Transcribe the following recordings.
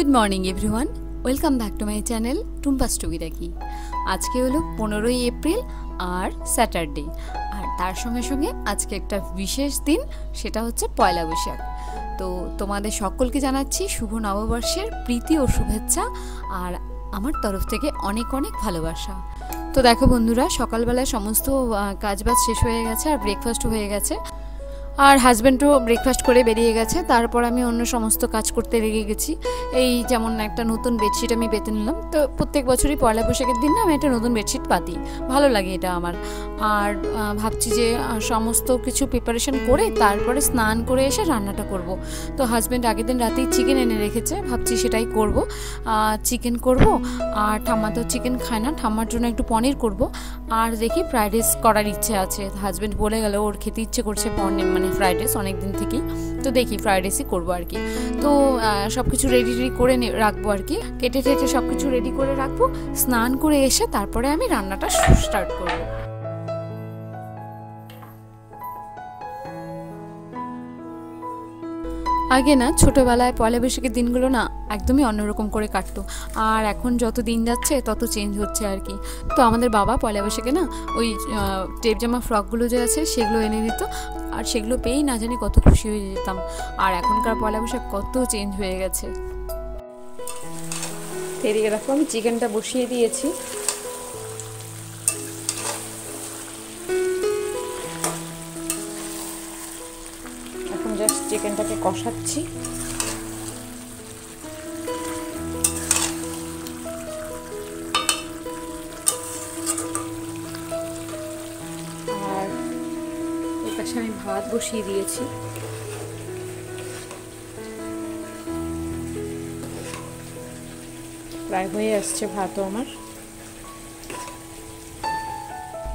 Good morning everyone welcome back to my channel Tumpa's Tukitaki. आज के hello 15 April और सैटारडे और तार संगे संगे आज के एक विशेष दिन सेटा होच्छे पयला बैशाख। तो तुम्हादेर सकलके जानाच्छि शुभ नवबर्षेर प्रीति और शुभेच्छा और आमार तरफ थेके अनेक अनेक भालोबासा। तो देखो बंधुरा सकाल बेला समस्त काजबाज शेष हो गेछे और ब्रेकफास्ट हो गेछे और हाजबैंडो ब्रेकफास्ट करे बेरिये गेছে। তারপর আমি অন্য সমস্ত কাজ করতে লেগে গেছি। এই যেমন একটা নতুন বেডশিট আমি পেতে নিলাম। তো প্রত্যেক বছরই পয়লা বৈশাখের দিন না আমি একটা নতুন বেডশিট পাতি, ভালো লাগে এটা আমার। আর ভাবছি যে সমস্ত কিছু প্রিপারেশন করে তারপরে স্নান করে এসে রান্নাটা করব। তো হাজব্যান্ড আগের দিন রাতেই চিকেন এনে রেখেছে, ভাবছি সেটাই করব। চিকেন করব আর ঠাম্মা তো চিকেন খায় না, ঠাম্মার জন্য একটু পনির করব। আর দেখি ফ্রাইড রাইস করার ইচ্ছে আছে। হাজব্যান্ড বলে গেল ওর খেতে ইচ্ছে করছে পনির মানে ফ্রাইড রাইস অনেক দিন থেকেই। তো দেখি ফ্রাইড রাইসই করবো আর কি। তো সব কিছু রেডি করে রাখবো আর কি, কেটে টেটে সব কিছু রেডি করে রাখবো। স্নান করে এসে তারপরে আমি রান্নাটা স্টার্ট করবো। আগে না ছোটোবেলায় পয়লা বৈশাখের দিনগুলো না একদমই অন্যরকম করে কাটতো, আর এখন যত দিন যাচ্ছে তত চেঞ্জ হচ্ছে আর কি। তো আমাদের বাবা পয়লা বৈশাখে না ওই টেপ জামা ফ্রকগুলো যে আছে সেগুলো এনে দিত, আর সেগুলো পেয়েই না জানি কত খুশি হয়ে যেতাম। আর এখনকার পয়লা বৈশাখ কত চেঞ্জ হয়ে গেছে। এদিকে দেখো আমি চিকেনটা বসিয়ে দিয়েছি। চিকেনটাকে কষাচ্ছি। আর এর পাশে আমি ভাত বসিয়ে দিয়েছি। প্রায় হয়ে আসছে ভাতও আমার।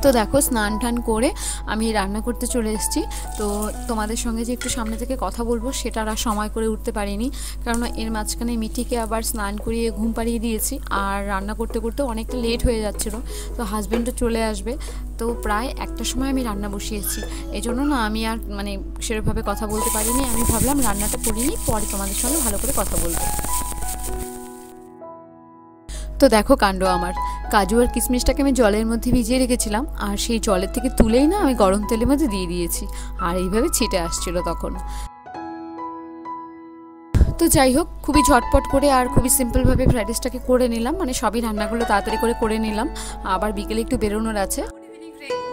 তো দেখো স্নান টান করে আমি রান্না করতে চলে এসেছি। তো তোমাদের সঙ্গে যে একটু সামনে থেকে কথা বলবো সেটা আর সময় করে উঠতে পারিনি, কারণ এর মাঝখানে মিঠিকে আবার স্নান করিয়ে ঘুম পাড়িয়ে দিয়েছি আর রান্না করতে করতে অনেকটা লেট হয়ে যাচ্ছিলো। তো হাজব্যান্ডও চলে আসবে, তো প্রায় একটার সময় আমি রান্না বসিয়েছি। এই জন্য না আমি আর মানে সেরকমভাবে কথা বলতে পারিনি। আমি ভাবলাম রান্নাটা করিনি, পরে তোমাদের সঙ্গে ভালো করে কথা বলবো। তো দেখো কাণ্ড আমার, কাজু আর কিশমিশটাকে আমি জলের মধ্যে ভিজিয়ে রেখেছিলাম, আর সেই জলের থেকে তুলেই না আমি গরম তেলের মধ্যে দিয়ে দিয়েছি, আর এইভাবে ছিটে আসছিল তখন। তো যাই হোক, খুবই ঝটপট করে আর খুবই সিম্পলভাবে ফ্রাইড রাইসটাকে করে নিলাম, মানে সবই রান্নাগুলো তাড়াতাড়ি করে নিলাম। আবার বিকেলে একটু বেরোনোর আছে।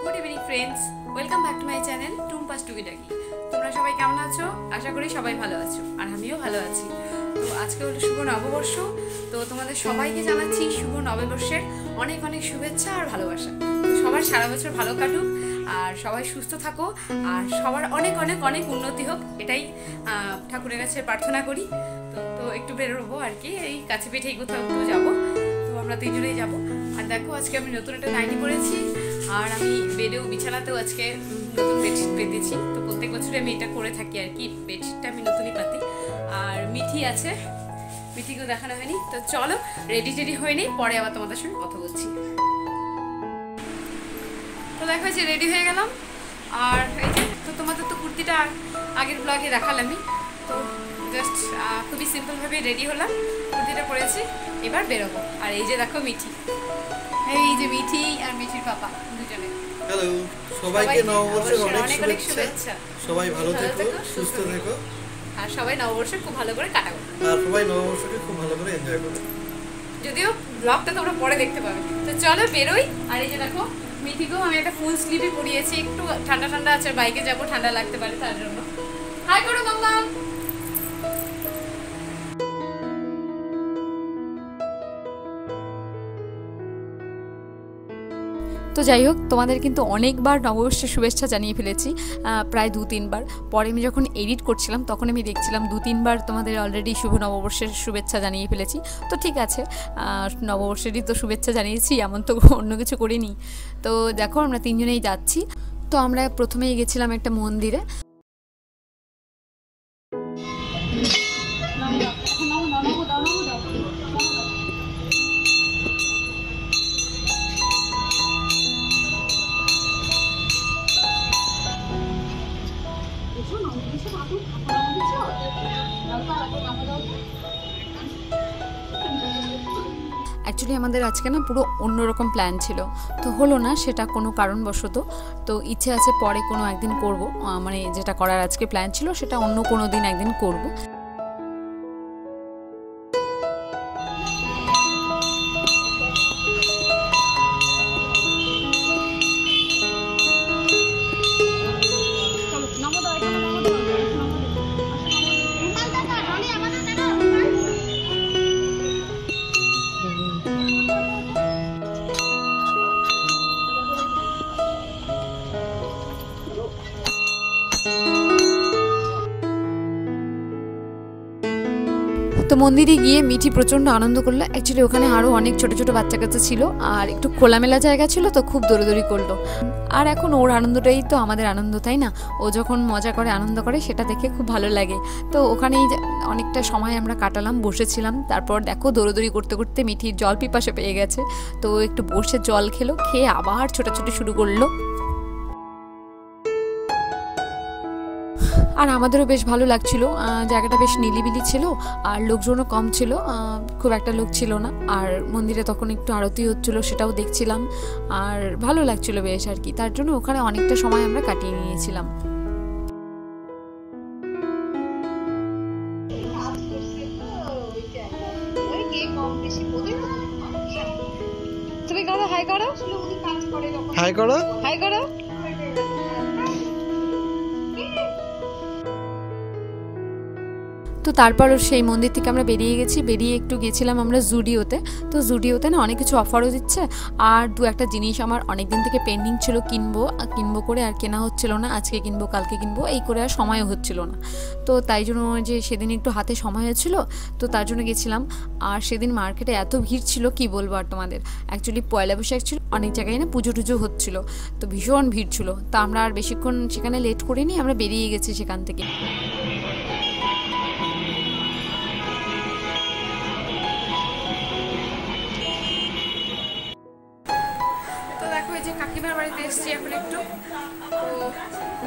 Good evening friends, welcome back to my channel Tumpa's টুকিটাকি। তোমরা সবাই কেমন আছো? আশা করি সবাই ভালো আছো, আর আমিও ভালো আছি। তো আজকে হলো শুভ নববর্ষ। তো তোমাদের সবাইকে জানাচ্ছি শুভ নববর্ষের অনেক অনেক শুভেচ্ছা আর ভালোবাসা। সবার সারা বছর ভালো কাটুক, আর সবাই সুস্থ থাকো, আর সবার অনেক অনেক অনেক উন্নতি হোক, এটাই ঠাকুরের কাছে প্রার্থনা করি। তো একটু বেরোবো আর কি, এই কাছে পিঠেই কোথাও একটু যাবো। তো আমরা তিনজনেই যাবো। আর দেখো আজকে আমি নতুন একটা নাইটি পরেছি, আর আমি বেডেও বিছানাতেও আজকে নতুন বেডশিট পেতেছি। তো প্রত্যেক বছরে আমি এটা করে থাকি আর কি, বেডশিটটা আমি নতুনই পাতি। আর মিঠি আছে, মিঠিকেও দেখানো হয়নি। তো চলো রেডি হয়ে নেই, পরে আবার তোমাদের সঙ্গে কথা বলছি। তো দেখো যে রেডি হয়ে গেলাম। আর এই যে তো তোমাদের তো কুর্তিটা আগের ব্লগে দেখালামই। তো জাস্ট খুবই সিম্পলভাবে রেডি হলাম, কুর্তিটা পরেছি, এবার বেরোবো। আর এই যে দেখো মিঠি, এই যে মিঠি আর মিঠির পাপা দুজনে। হ্যালো সবাইকে নববর্ষের অনেক অনেক শুভেচ্ছা। সবাই ভালো থেকো, সুস্থ থেকো, আর সবাই নববর্ষ খুব ভালো করে কাটাবো, আর সবাই নববর্ষকে খুব ভালো করে এনজয় করো। যদিও ব্লগটা তোমরা পরে দেখতে পাবে। তো চলো বেরোই। আর এই যে দেখো মিঠিকেও আমি একটা ফুল স্লিভে পরিয়েছি, একটু ঠান্ডা ঠান্ডা আছে, বাইকে যাবো, ঠান্ডা লাগতে পারে তার জন্য। হাই করো মাম্মা। তো যাই হোক, তোমাদের কিন্তু অনেকবার নববর্ষের শুভেচ্ছা জানিয়ে ফেলেছি, প্রায় 2-3 বার। পরে আমি যখন এডিট করছিলাম তখন আমি দেখছিলাম 2-3 বার তোমাদের অলরেডি শুভ নববর্ষের শুভেচ্ছা জানিয়ে ফেলেছি। তো ঠিক আছে, নববর্ষেরই তো শুভেচ্ছা জানিয়েছি, এমন তো অন্য কিছু করিনি। তো দেখো আমরা তিনজনেই যাচ্ছি। তো আমরা প্রথমেই গেছিলাম একটা মন্দিরে। অ্যাকচুয়ালি আমাদের আজকে না পুরো অন্যরকম প্ল্যান ছিল, তো হলো না সেটা কোনো কারণবশত। তো ইচ্ছে আছে পরে কোনো একদিন করব, মানে যেটা করার আজকে প্ল্যান ছিল সেটা অন্য কোনো দিন একদিন করব। তো মন্দিরে গিয়ে মিঠি প্রচণ্ড আনন্দ করলো। অ্যাকচুয়ালি ওখানে আরও অনেক ছোটো ছোটো বাচ্চা কাচ্চা ছিল আর একটু খোলামেলা জায়গা ছিল, তো খুব দৌড়দৌড়ি করলো। আর এখন ওর আনন্দটাই তো আমাদের আনন্দ, তাই না? ও যখন মজা করে আনন্দ করে সেটা দেখে খুব ভালো লাগে। তো ওখানেই অনেকটা সময় আমরা কাটালাম, বসেছিলাম। তারপর দেখো দৌড়দৌড়ি করতে করতে মিঠির জল পিপাসা পেয়ে গেছে, তো একটু বসে জল খেলো, খেয়ে আবার ছোটাছুটি শুরু করলো। আর আমাদেরও বেশ ভালো লাগছিল, জায়গাটা বেশ নিলিবিলি ছিল আর লোকজনও কম ছিল, খুব একটা লোক ছিল না। আর মন্দিরে তখন একটু আরতি হচ্ছিলো, সেটাও দেখছিলাম আর ভালো লাগছিল বেশ আর কি। তার জন্য ওখানে অনেকটা সময় আমরা কাটিয়ে নিয়েছিলাম। তুমি করো, হাই করো, হাই করো, হাই করো। তো তারপর সেই মন্দির থেকে আমরা বেরিয়ে গেছি, বেরিয়ে একটু গেছিলাম আমরা জুডিওতে। তো জুডিওতে না অনেক কিছু অফারও দিচ্ছে, আর দু একটা জিনিস আমার অনেক দিন থেকে পেন্ডিং ছিল, কিনবো করে আর কেনা হচ্ছিল না। আজকে কিনবো, কালকে কিনবো, এই করে আর সময়ও হচ্ছিল না। তো তাই জন্য যে সেদিন একটু হাতে সময় হয়েছিল, তো তার জন্য গেছিলাম। আর সেদিন মার্কেটে এত ভিড় ছিল কি বলবো আর তোমাদের। অ্যাকচুয়ালি পয়লা বৈশাখ ছিল, অনেক জায়গায় না পুজো টুজো হচ্ছিল, তো ভীষণ ভিড় ছিল। তা আমরা আর বেশিক্ষণ সেখানে লেট করিনি, আমরা বেরিয়ে গেছি সেখান থেকে। কাকিমার বাড়িতে এসছি এখন একটু, তো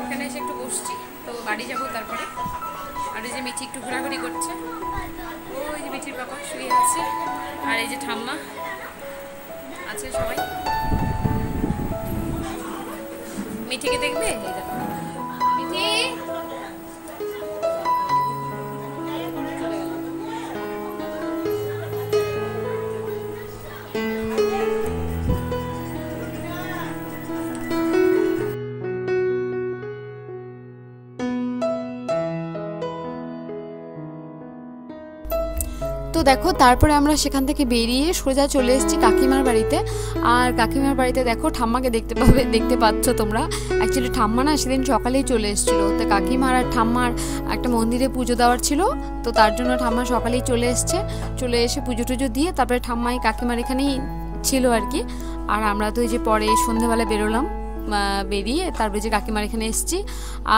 ওখানে এসে একটু বসছি, তো বাড়ি যাবো তারপরে। আর এই যে মিঠি একটু ঘোরাঘুরি করছে, ওই যে মিঠির বাবা শুয়ে আছে, আর এই যে ঠাম্মা আছে, সবাই মিঠিকে দেখবে। মিঠি তো দেখো তারপরে আমরা সেখান থেকে বেরিয়ে সোজা চলে এসেছি কাকিমার বাড়িতে। আর কাকিমার বাড়িতে দেখো ঠাম্মাকে দেখতে পাচ্ছ তোমরা। অ্যাকচুয়ালি ঠাম্মা না সেদিন সকালেই চলে এসেছিলো, তো কাকিমার আর ঠাম্মার একটা মন্দিরে পুজো দেওয়ার ছিল, তো তার জন্য ঠাম্মা সকালেই চলে এসে পুজো টুজো দিয়ে তারপরে ঠাম্মাই কাকিমার এখানেই ছিল আর কি। আর আমরা তো এই যে পরে সন্ধ্যেবেলা বেরোলাম, বেরিয়ে তারপরে যে কাকিমার এখানে এসেছি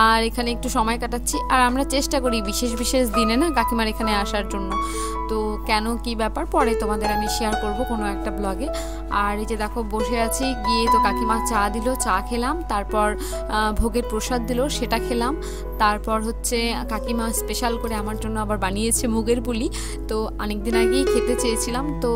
আর এখানে একটু সময় কাটাচ্ছি। আর আমরা চেষ্টা করি বিশেষ দিনে না কাকিমার এখানে আসার জন্য, তো কেন কি ব্যাপার পরে তোমাদের আমি শেয়ার করব কোনো একটা ব্লগে। আর এই যে দেখো বসে আছি, গিয়ে তো কাকিমা চা দিল, চা খেলাম, তারপর ভোগের প্রসাদ দিল, সেটা খেলাম। তারপর হচ্ছে কাকিমা স্পেশাল করে আমার জন্য আবার বানিয়েছে মুগের পুলি, তো অনেকদিন আগেই খেতে চেয়েছিলাম, তো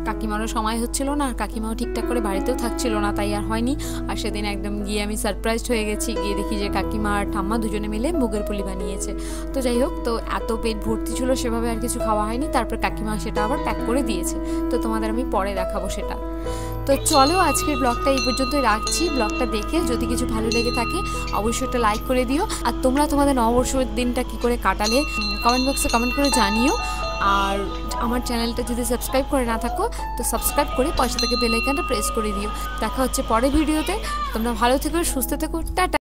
কাকিমারও সময় হচ্ছিল না, আর কাকিমাও ঠিকঠাক করে বাড়িতেও থাকছিল না, তাই আর হয়নি। আর সেদিন একদম গিয়ে আমি সারপ্রাইজড হয়ে গেছি, গিয়ে দেখি যে কাকিমা আর ঠাম্মা দুজনে মিলে মুগের পুলি বানিয়েছে। তো যাই হোক, তো এত পেট ভর্তি ছিল সেভাবে আর কিছু খাওয়া হয়নি। তারপর কাকিমা সেটা আবার প্যাক করে দিয়েছে, তো তোমাদের আমি পরে দেখাবো সেটা। তো চলো আজকের ব্লগটা এই পর্যন্তই রাখছি। ব্লগটা দেখে যদি কিছু ভালো লেগে থাকে অবশ্যই একটা লাইক করে দিও। আর তোমরা তোমাদের নববর্ষের দিনটা কি করে কাটালে কমেন্ট বক্সে কমেন্ট করে জানিও। আর আমার চ্যানেলটা যদি সাবস্ক্রাইব করে না থাকো তো সাবস্ক্রাইব করে পাশে থেকে বেল আইকনটা প্রেস করে দিও। দেখা হচ্ছে পরের ভিডিওতে। তোমরা ভালো থেকো, সুস্থ থেকো, টাটা।